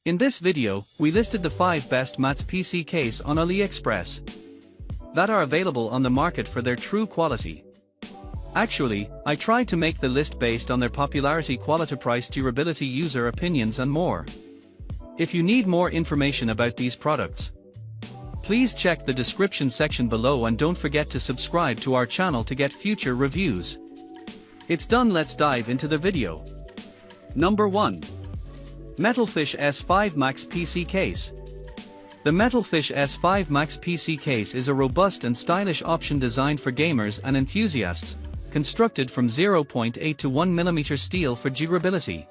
In this video, we listed the 5 best mATX PC case on Aliexpress that are available on the market for their true quality. Actually, I tried to make the list based on their popularity, quality, price, durability, user opinions and more. If you need more information about these products, please check the description section below and don't forget to subscribe to our channel to get future reviews. It's done, let's dive into the video. Number 1. Metalfish S9 Max PC Case. The Metalfish S9 Max PC Case is a robust and stylish option designed for gamers and enthusiasts, constructed from 0.8 to 1 mm steel for durability.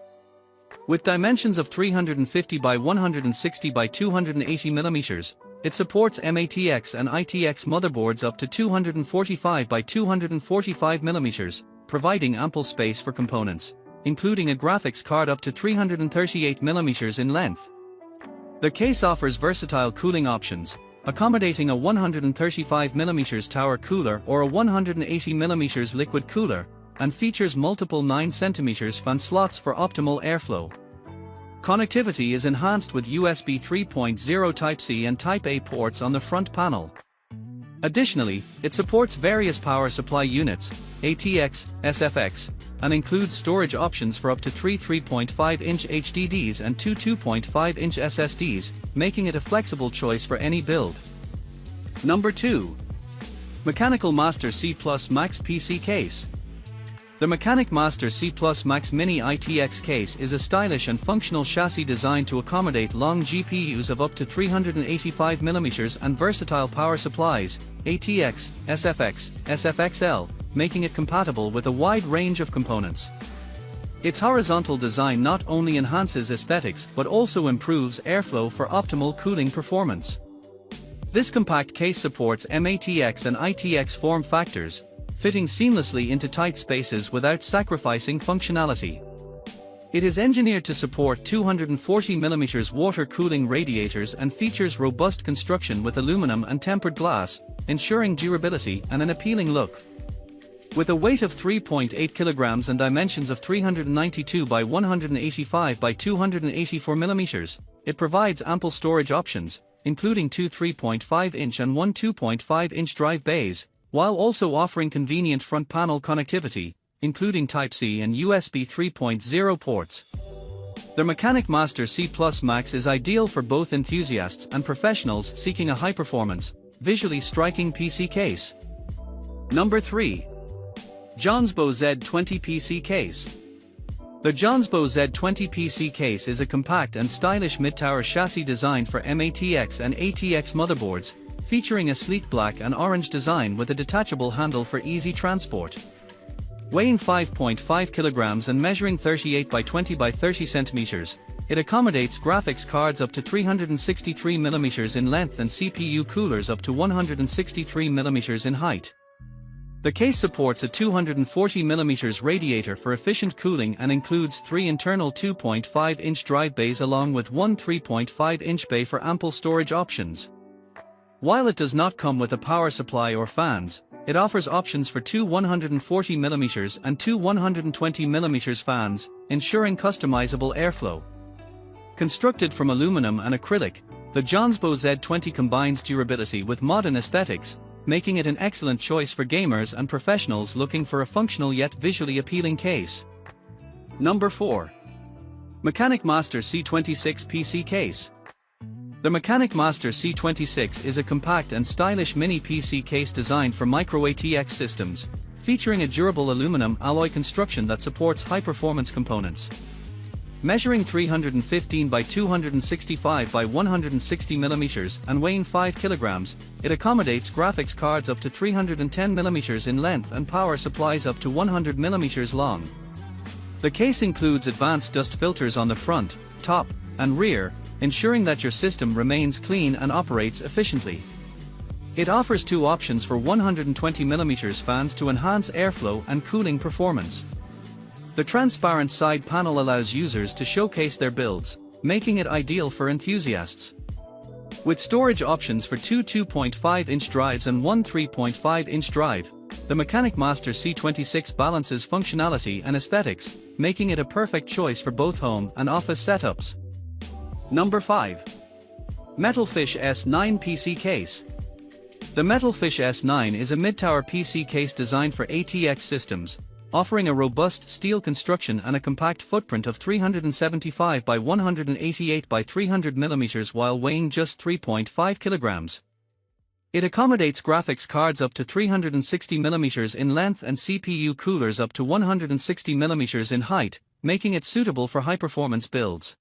With dimensions of 350 by 160 by 280 mm, it supports mATX and ITX motherboards up to 245 by 245 mm, providing ample space for components, including a graphics card up to 338 mm in length. The case offers versatile cooling options, accommodating a 135 mm tower cooler or a 180 mm liquid cooler, and features multiple 9 cm fan slots for optimal airflow. Connectivity is enhanced with USB 3.0 Type-C and Type-A ports on the front panel. Additionally, it supports various power supply units, ATX, SFX, and includes storage options for up to 3 3.5-inch HDDs and 2 2.5-inch SSDs, making it a flexible choice for any build. Number 2. Mechanical Master C26 PC Case. The Mechanic Master C26 Mini ITX case is a stylish and functional chassis designed to accommodate long GPUs of up to 385 mm and versatile power supplies, ATX, SFX, SFXL, making it compatible with a wide range of components. Its horizontal design not only enhances aesthetics but also improves airflow for optimal cooling performance. This compact case supports mATX and ITX form factors, fitting seamlessly into tight spaces without sacrificing functionality. It is engineered to support 240 mm water cooling radiators and features robust construction with aluminum and tempered glass, ensuring durability and an appealing look. With a weight of 3.8 kg and dimensions of 392 by 185 by 284 mm, it provides ample storage options, including 2 3.5-inch and 1 2.5-inch drive bays, while also offering convenient front panel connectivity, including Type-C and USB 3.0 ports. The Mechanic Master C26 is ideal for both enthusiasts and professionals seeking a high-performance, visually striking PC case. Number 3. Jonbo Z20 PC Case. The Jonbo Z20 PC Case is a compact and stylish mid-tower chassis designed for mATX and ATX motherboards, featuring a sleek black and orange design with a detachable handle for easy transport. Weighing 5.5 kg and measuring 38 by 20 by 30 cm, it accommodates graphics cards up to 363 mm in length and CPU coolers up to 163 mm in height. The case supports a 240 mm radiator for efficient cooling and includes 3 internal 2.5-inch drive bays along with 1 3.5-inch bay for ample storage options. While it does not come with a power supply or fans, it offers options for 2 140 mm and 2 120 mm fans, ensuring customizable airflow. Constructed from aluminum and acrylic, the Jonsbo Z20 combines durability with modern aesthetics, making it an excellent choice for gamers and professionals looking for a functional yet visually appealing case. Number 4. Mechanic Master C26 PC Case. The Mechanic Master C26 is a compact and stylish mini PC case designed for micro ATX systems, featuring a durable aluminum alloy construction that supports high-performance components. Measuring 315 by 265 by 160 mm and weighing 5 kg, it accommodates graphics cards up to 310 mm in length and power supplies up to 100 mm long. The case includes advanced dust filters on the front, top, and rear, ensuring that your system remains clean and operates efficiently. It offers 2 options for 120 mm fans to enhance airflow and cooling performance. The transparent side panel allows users to showcase their builds, making it ideal for enthusiasts. With storage options for 2 2.5-inch drives and 1 3.5-inch drive, the Mechanic Master C26 balances functionality and aesthetics, making it a perfect choice for both home and office setups. Number 5. Metalfish S9 PC Case. The Metalfish S9 is a mid-tower PC case designed for ATX systems, offering a robust steel construction and a compact footprint of 375 by 188 by 300 mm while weighing just 3.5 kilograms. It accommodates graphics cards up to 360 mm in length and CPU coolers up to 160 mm in height, making it suitable for high-performance builds.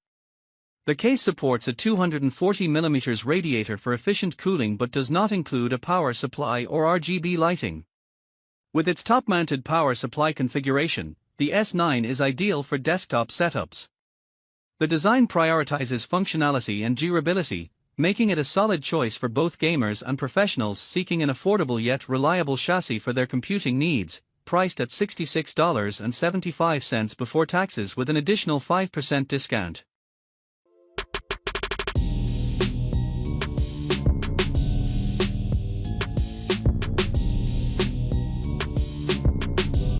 The case supports a 240 mm radiator for efficient cooling but does not include a power supply or RGB lighting. With its top-mounted power supply configuration, the S9 is ideal for desktop setups. The design prioritizes functionality and durability, making it a solid choice for both gamers and professionals seeking an affordable yet reliable chassis for their computing needs, priced at $66.75 before taxes with an additional 5% discount.